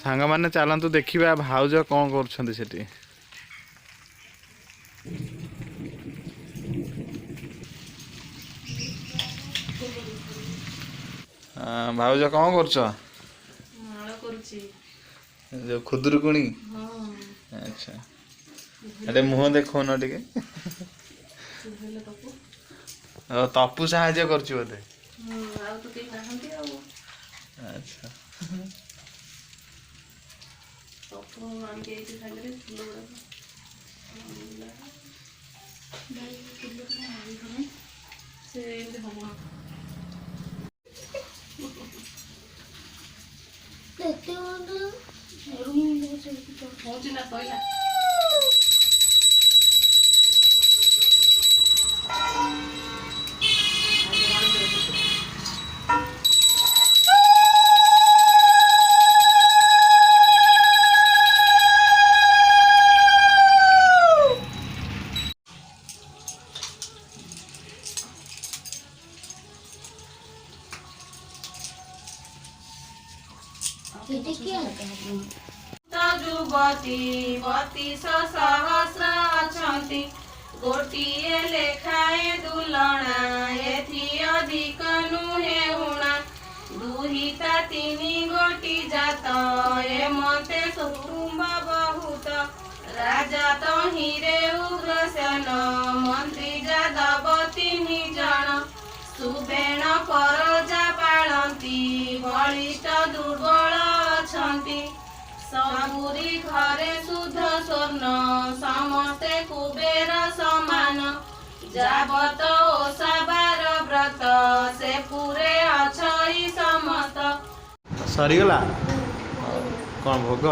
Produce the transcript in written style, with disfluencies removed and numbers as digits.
सांग मैंने चलतु देखा भाउज कौन कर भाउज कौन कर जो खुदुरुकुणी अच्छा अरे मुह देखो न टे तपु साहाଯ୍य कर बोधे अच्छा युवती बतीस सहस्र अछंती गोटिए लेखाए दुलणा एथि अधिक नुहे उणा दुहिता तिनी गोटी जात ए मते कुटुंब बहुत राजा तो हिरे उग्रसेन मंत्री जादव तिनी जन सुबेण परजा पालती बलिष्ठ दुर्बल अछंती सबुरी घरे शुद्ध स्वर्ण समस्ते कुबेर समान जाबत ओषाबार व्रत से पूरे अछई समस्त सरीगला कौन भोग